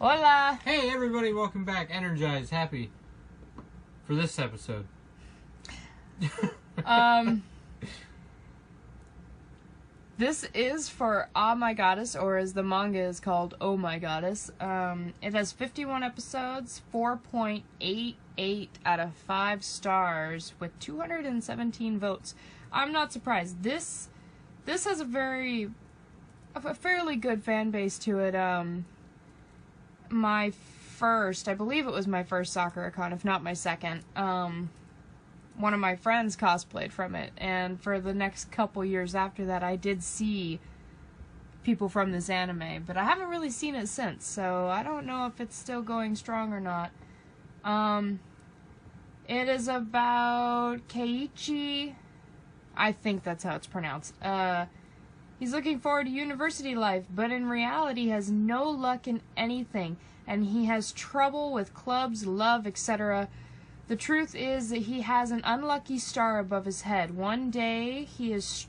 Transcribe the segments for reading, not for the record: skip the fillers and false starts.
Hola! Hey everybody, welcome back. Energized, happy for this episode. This is for Ah My Goddess, or as the manga is called, Oh My Goddess. It has 51 episodes, 4.88 out of 5 stars, with 217 votes. I'm not surprised. This has a fairly good fan base to it. I believe it was my first Sakura-con, if not my second. One of my friends cosplayed from it, and for the next couple years after that, I did see people from this anime, but I haven't really seen it since, so I don't know if it's still going strong or not. It is about Keiichi. I think that's how it's pronounced. He's looking forward to university life, but in reality has no luck in anything, and he has trouble with clubs, love, etc. The truth is that he has an unlucky star above his head. One day, he is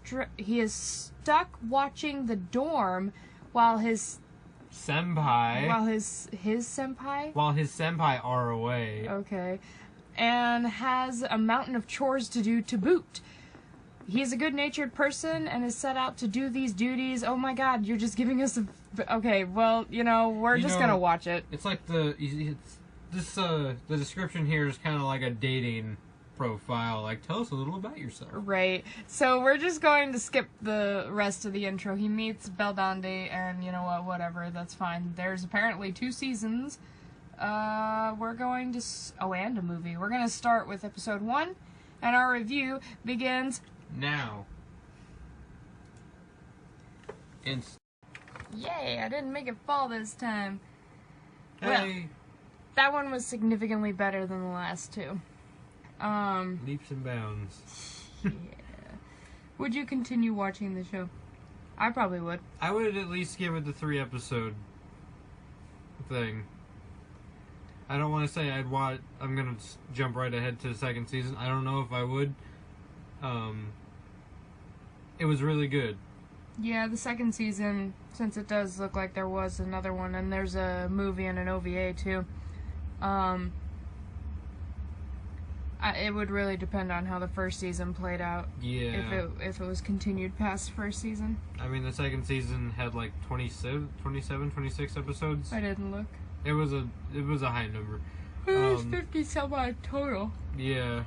stuck watching the dorm while his senpai are away. Okay. And has a mountain of chores to do to boot. He's a good-natured person and is set out to do these duties. Oh my god, you're just giving us a... Okay, well, we're just gonna watch it. It's like the description here is kind of like a dating profile. Like, tell us a little about yourself. Right. So we're just going to skip the rest of the intro. He meets Beldande, and you know what, whatever, that's fine. There's apparently 2 seasons. We're going to... and a movie. We're gonna start with episode 1, and our review begins... now. Yay, I didn't make it fall this time. Hey. Well, that one was significantly better than the last 2. Leaps and bounds. Yeah. Would you continue watching the show? I probably would. I would at least give it the 3 episode thing. I don't want to say I'd watch... I'm gonna jump right ahead to the 2nd season. I don't know if I would. It was really good. Yeah, the 2nd season, since it does look like there was another one, and there's a movie and an OVA too, it would really depend on how the 1st season played out. Yeah. If it was continued past the 1st season. I mean, the 2nd season had like 27, 26 episodes. I didn't look. It was a high number. It was 50 some odd total. Yeah.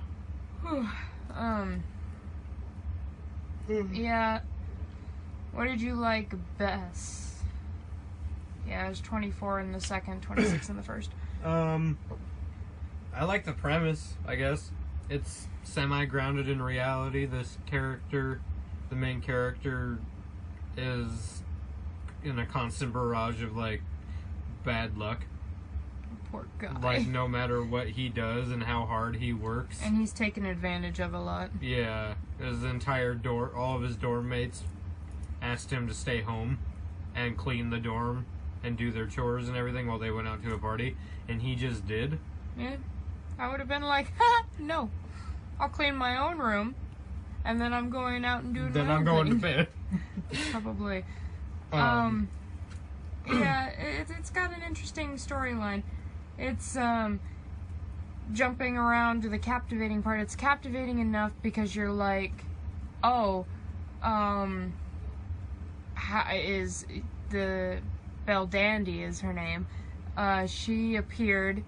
Yeah. What did you like best? Yeah, it was 24 in the 2nd, 26 in the 1st. I like the premise, I guess. It's semi-grounded in reality. This character, the main character, is in a constant barrage of, like, bad luck. Poor guy. Like, no matter what he does and how hard he works. And he's taken advantage of a lot. Yeah. All of his dorm mates asked him to stay home and clean the dorm and do their chores and everything while they went out to a party. And he just did. Yeah. I would have been like, ha, no. I'll clean my own room. And then I'm going out and doing Then my own I'm going thing. to bed. Probably. Yeah, it's got an interesting storyline. It's, jumping around to the captivating part. It's captivating enough because you're like, oh, how is the Beldande is her name. She appeared,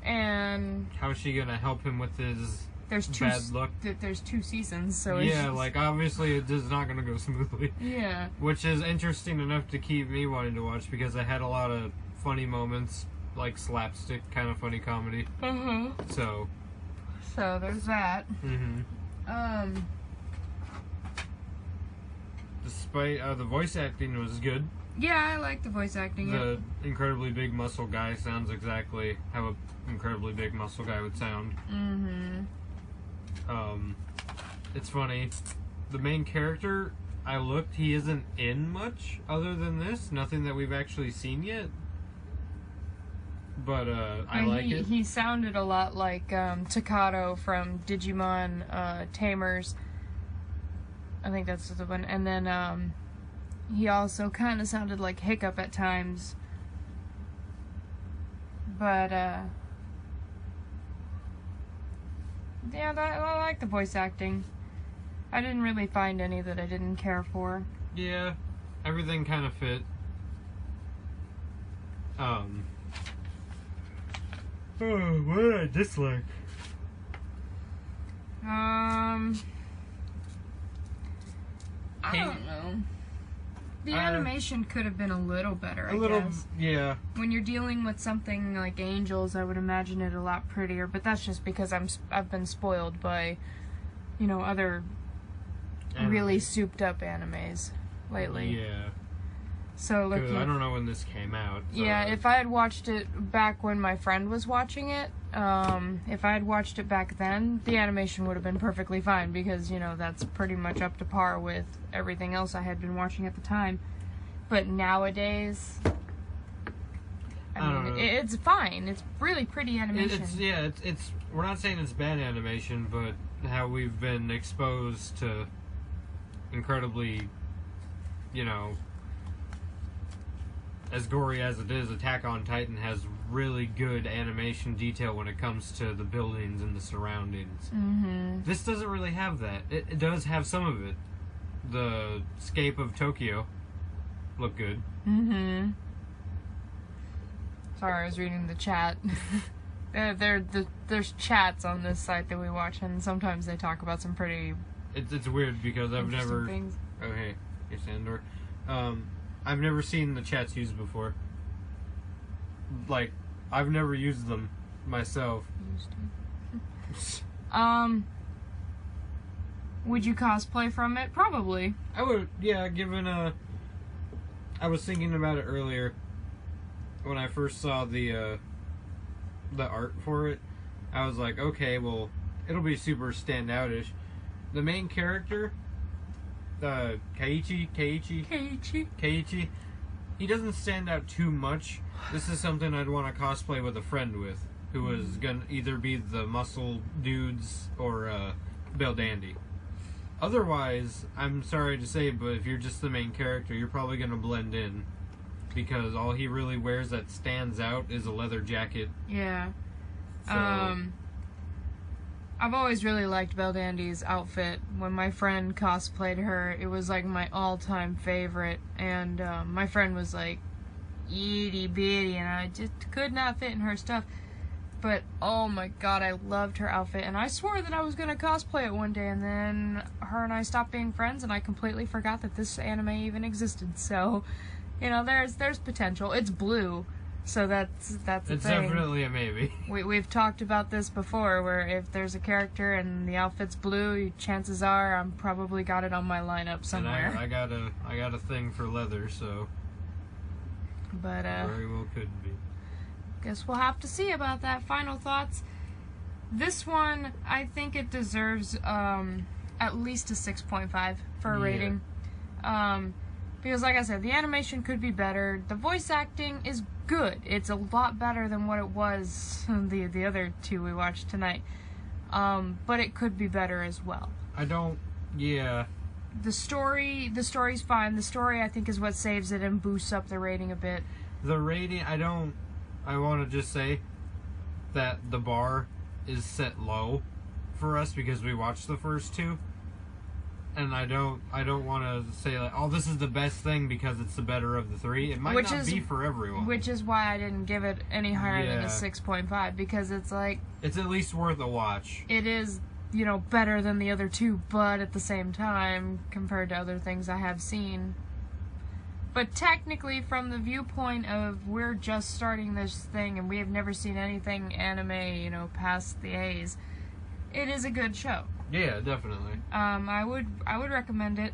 and how's she gonna help him with his bad luck? There's 2 seasons, so yeah, like obviously it is not gonna go smoothly. Yeah, which is interesting enough to keep me wanting to watch because I had a lot of funny moments, like slapstick kind of funny comedy. So there's that. Despite the voice acting was good. Yeah, I like the voice acting. The incredibly big muscle guy sounds exactly how an incredibly big muscle guy would sound. It's funny. The main character, he isn't in much other than this. Nothing that we've actually seen yet. But I like it. He sounded a lot like Takato from Digimon Tamers. I think that's the one. And then he also kind of sounded like Hiccup at times. But, yeah, I like the voice acting. I didn't really find any that I didn't care for. Yeah, everything kind of fit. What did I dislike? I don't know. The animation could have been a little better, I guess. Yeah. When you're dealing with something like angels, I would imagine it a lot prettier, but that's just because I've been spoiled by, other really souped up animes lately. Yeah. So looking, I don't know when this came out. So. Yeah, if I had watched it back when my friend was watching it, if I had watched it back then, the animation would have been perfectly fine because, that's pretty much up to par with everything else I had been watching at the time. But nowadays, I mean, it's fine. It's really pretty animation. It's we're not saying it's bad animation, but how we've been exposed to incredibly, as gory as it is, Attack on Titan has really good animation detail when it comes to the buildings and the surroundings. Mm-hmm. This doesn't really have that. It does have some of it. The scape of Tokyo looked good. Mm-hmm. Sorry, I was reading the chat. There's chats on this site that we watch, and sometimes they talk about some pretty... It's weird because I've never... things. Oh, hey. Hey, Sandor. I've never seen the chats used before. Like, I've never used them myself. Would you cosplay from it? Probably. I would, yeah, given I was thinking about it earlier when I first saw the art for it. I was like, okay, well, it'll be super standoutish. The main character, Keiichi, he doesn't stand out too much. This is something I'd want to cosplay with a friend with, who was gonna either be the muscle dudes or Bill Dandy. Otherwise, I'm sorry to say, but if you're just the main character, you're probably gonna blend in, because all he really wears that stands out is a leather jacket. Yeah. So, I've always really liked Belle Dandy's outfit. When my friend cosplayed her, it was like my all-time favorite. And my friend was like itty bitty, and I just could not fit in her stuff. But oh my god, I loved her outfit, and I swore that I was gonna cosplay it one day, and then her and I stopped being friends, and I completely forgot that this anime even existed. So, there's potential. It's blue. So that's the thing. It's definitely a maybe. We've talked about this before, where if there's a character and the outfit's blue, chances are I'm probably got it on my lineup somewhere. And I got a thing for leather, so. But very well could be. Guess we'll have to see about that. Final thoughts. This one, I think it deserves at least a 6.5 for a rating. Because like I said, the animation could be better. The voice acting is good. It's a lot better than what it was the other two we watched tonight. But it could be better as well. The story's fine. The story, I think, is what saves it and boosts up the rating a bit. The rating, I want to just say that the bar is set low for us because we watched the first two. And I don't want to say like, oh, this is the best thing because it's the better of the three. It might not be for everyone. Which is why I didn't give it any higher than a 6.5, because it's like... It's at least worth a watch. It is, better than the other two, but at the same time, compared to other things I have seen. But technically, from the viewpoint of we're just starting this thing and we have never seen anything anime, past the A's, it is a good show. Yeah, definitely. I would recommend it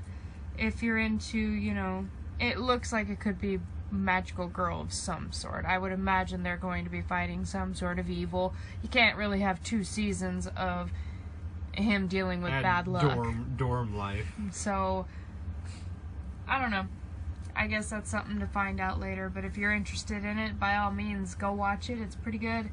if you're into, it looks like it could be magical girl of some sort. I would imagine they're going to be fighting some sort of evil. You can't really have 2 seasons of him dealing with bad luck. Dorm life. So, I don't know. I guess that's something to find out later, but if you're interested in it, by all means, go watch it. It's pretty good.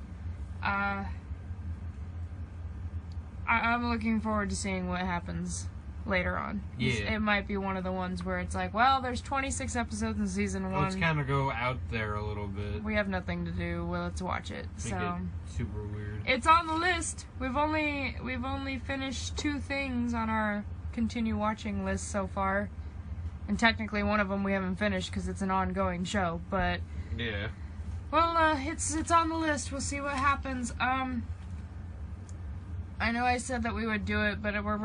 I'm looking forward to seeing what happens later on. Yeah. It might be one of the ones where it's like, well, there's 26 episodes in season 1. Let's kind of go out there a little bit. We have nothing to do. Well, let's watch it. Make it super weird. It's on the list. We've only finished 2 things on our continue watching list so far. And technically one of them we haven't finished because it's an ongoing show, but yeah. Well, it's on the list. We'll see what happens. I know I said that we would do it, but we're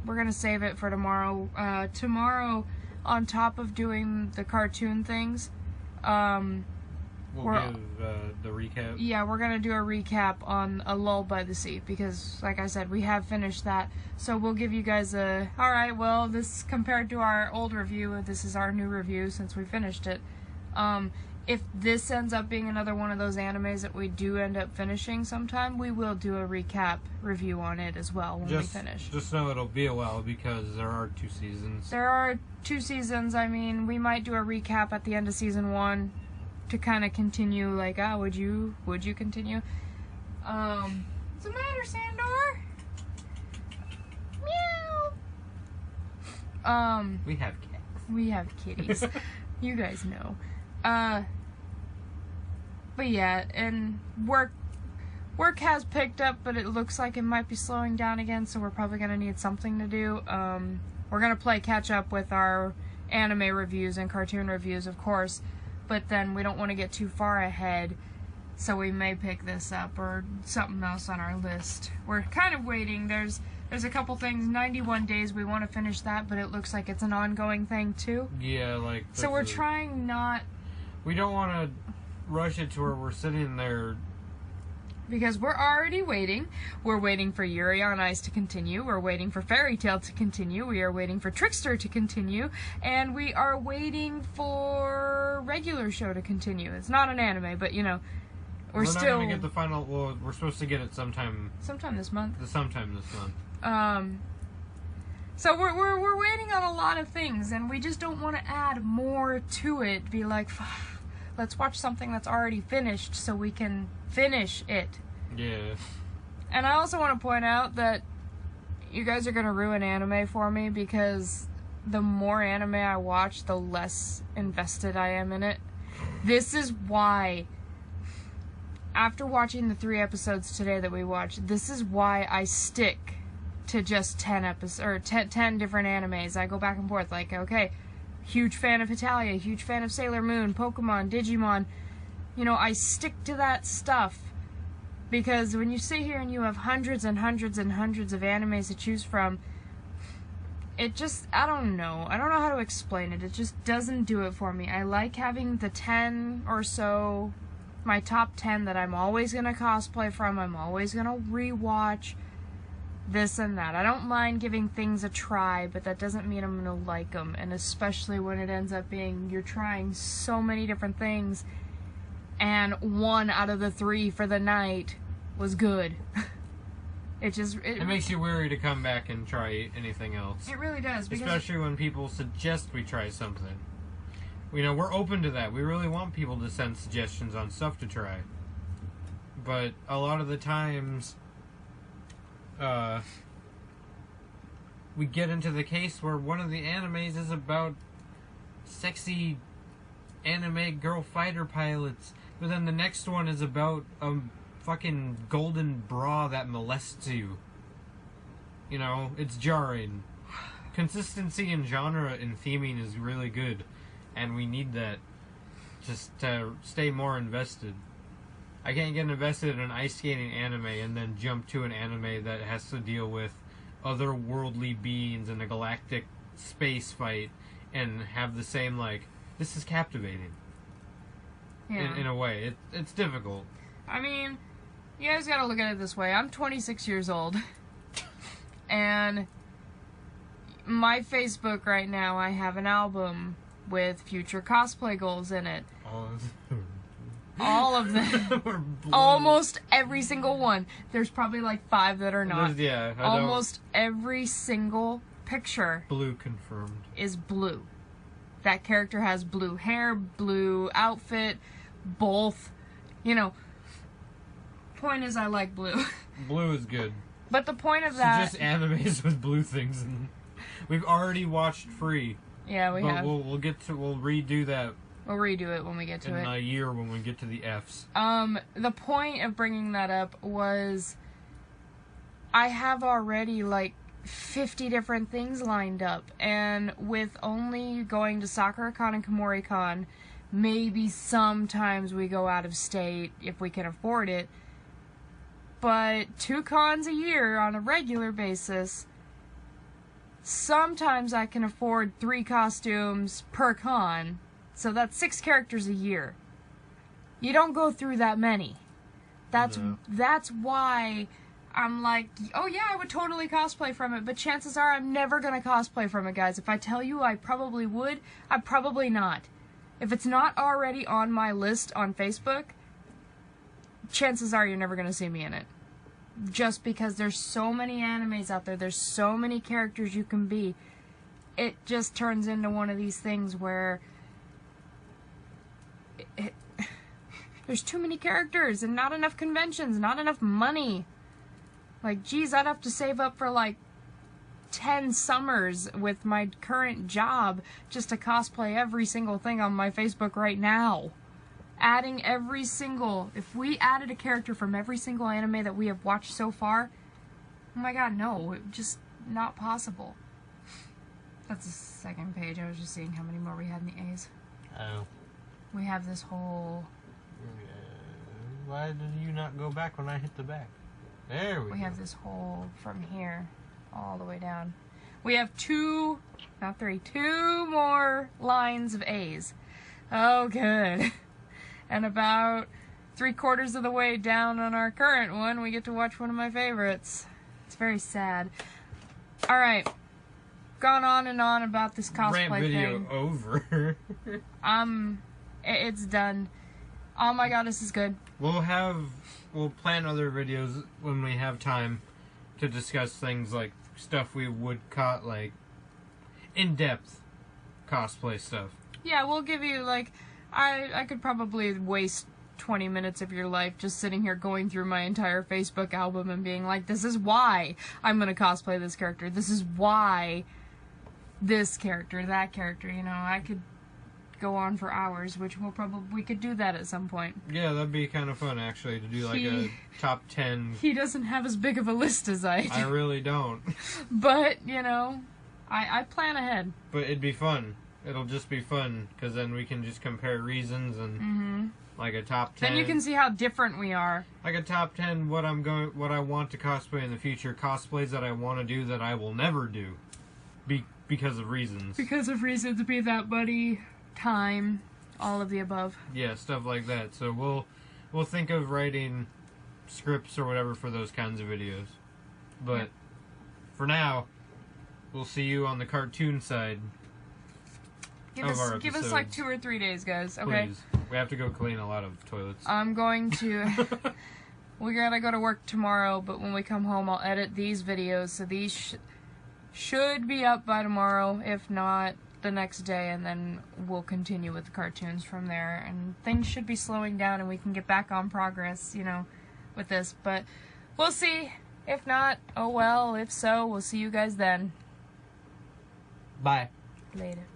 gonna save it for tomorrow. Tomorrow, on top of doing the cartoon things, we'll give the recap. Yeah, we're gonna do a recap on A Lull by the Sea because, like I said, we have finished that. So we'll give you guys a. All right, well, this compared to our old review, this is our new review since we finished it. If this ends up being another one of those animes that we do end up finishing sometime, we will do a recap review on it as well when we finish. Just know it'll be a while because there are 2 seasons. There are 2 seasons. I mean, we might do a recap at the end of season 1 to kind of continue, like, would you continue? What's the matter, Sandor? Meow. We have cats. We have kitties. You guys know. But yeah, and work has picked up, but it looks like it might be slowing down again, so we're probably gonna need something to do. We're gonna play catch up with our anime reviews and cartoon reviews, of course, but then we don't want to get too far ahead, so we may pick this up or something else on our list. We're kind of waiting. There's a couple things. 91 Days, we want to finish that, but it looks like it's an ongoing thing too. Yeah, like. So we're trying not. We don't want to rush it to where we're sitting there. Because we're already waiting. We're waiting for Yuri on Ice to continue. We're waiting for Fairy Tail to continue. We are waiting for Trickster to continue. And we are waiting for Regular Show to continue. It's not an anime, but you know, we're still. Not gonna get the final. Well, we're supposed to get it sometime this month. Sometime this month. So we're waiting on a lot of things, and we just don't want to add more to it. Be like, let's watch something that's already finished so we can finish it. Yeah. And I also want to point out that you guys are going to ruin anime for me because the more anime I watch, the less invested I am in it. This is why, after watching the 3 episodes today that we watched, this is why I stick to just 10 episodes or 10 different animes. I go back and forth like, okay, huge fan of Hetalia, huge fan of Sailor Moon, Pokemon, Digimon. You know, I stick to that stuff because when you sit here and you have hundreds and hundreds and hundreds of animes to choose from, it just, I don't know how to explain it. It just doesn't do it for me. I like having the 10 or so, my top 10 that I'm always going to cosplay from, I'm always going to rewatch. This and that. I don't mind giving things a try, but that doesn't mean I'm gonna like them. And especially when it ends up being you're trying so many different things, and 1 out of the 3 for the night was good. It makes you weary to come back and try anything else. It really does, especially when people suggest we try something. You know, we're open to that. We really want people to send suggestions on stuff to try. But a lot of the times, we get into the case where one of the animes is about sexy anime girl fighter pilots, but then the next one is about a fucking golden bra that molests you. You know, it's jarring. Consistency in genre and theming is really good, and we need that just to stay more invested. I can't get invested in an ice skating anime and then jump to an anime that has to deal with otherworldly beings in a galactic space fight and have the same, like, this is captivating. Yeah. In a way. It's difficult. I mean, you guys gotta look at it this way. I'm 26 years old. And my Facebook right now, I have an album with future cosplay goals in it. All of them. Almost every single one. There's probably like 5 that are not. Yeah. Almost every single picture. Blue confirmed. Is blue. That character has blue hair, blue outfit, both. You know, point is I like blue. Blue is good. But the point of that... just animes with blue things in them. We've already watched Free. Yeah, we have. We'll redo that. We'll redo it when we get to it. In a year when we get to the Fs. The point of bringing that up was I have already, like, 50 different things lined up, and with only going to SakuraCon and KomoriCon, maybe sometimes we go out of state if we can afford it, but 2 cons a year on a regular basis, sometimes I can afford 3 costumes per con. So that's 6 characters a year. You don't go through that many. That's why I'm like, oh yeah, I would totally cosplay from it, but chances are I'm never gonna cosplay from it, guys. If I tell you I probably would, I'm probably not. If it's not already on my list on Facebook, chances are you're never gonna see me in it. Just because there's so many animes out there, there's so many characters you can be. It just turns into one of these things where there's too many characters and not enough conventions, not enough money. Like, geez, I'd have to save up for like 10 summers with my current job just to cosplay every single thing on my Facebook right now. Adding every single, if we added a character from every single anime that we have watched so far, oh my god, no, just not possible. That's the second page. I was just seeing how many more we had in the A's. Oh. We have this whole... why did you not go back when I hit the back? There we go. We have this whole from here all the way down. We have 2, not 3, 2 more lines of A's. Oh, good. And about 3/4 of the way down on our current one, we get to watch one of my favorites. It's very sad. Alright. Gone on and on about this cosplay Rant video thing. over. It's done. Oh my god, this is good. We'll plan other videos when we have time to discuss things like stuff we would like in-depth cosplay stuff. Yeah, we'll give you, like, I could probably waste 20 minutes of your life just sitting here going through my entire Facebook album and being like, this is why I'm gonna cosplay this character. This is why this character, that character, you know, I could go on for hours, which we could do that at some point. Yeah, that'd be kind of fun, actually, to do like a top 10. He doesn't have as big of a list as I do. I really don't. But, you know, I plan ahead. But it'd be fun. It'll just be fun, because then we can just compare reasons and like a top 10. Then you can see how different we are. Like a top 10 what I want to cosplay in the future, cosplays that I want to do that I will never do. Because of reasons. Because of reasons, be that buddy, time, all of the above. Yeah, stuff like that. So we'll think of writing scripts or whatever for those kinds of videos. But for now, we'll see you on the cartoon side. Give us like 2 or 3 days, guys. Okay. Please. We have to go clean a lot of toilets. I'm going to. We gotta go to work tomorrow, but when we come home, I'll edit these videos, so these should be up by tomorrow, if not the next day, and then we'll continue with the cartoons from there, and things should be slowing down and we can get back on progress, you know, with this, but we'll see. If not, oh well. If so, we'll see you guys then. Bye. Later.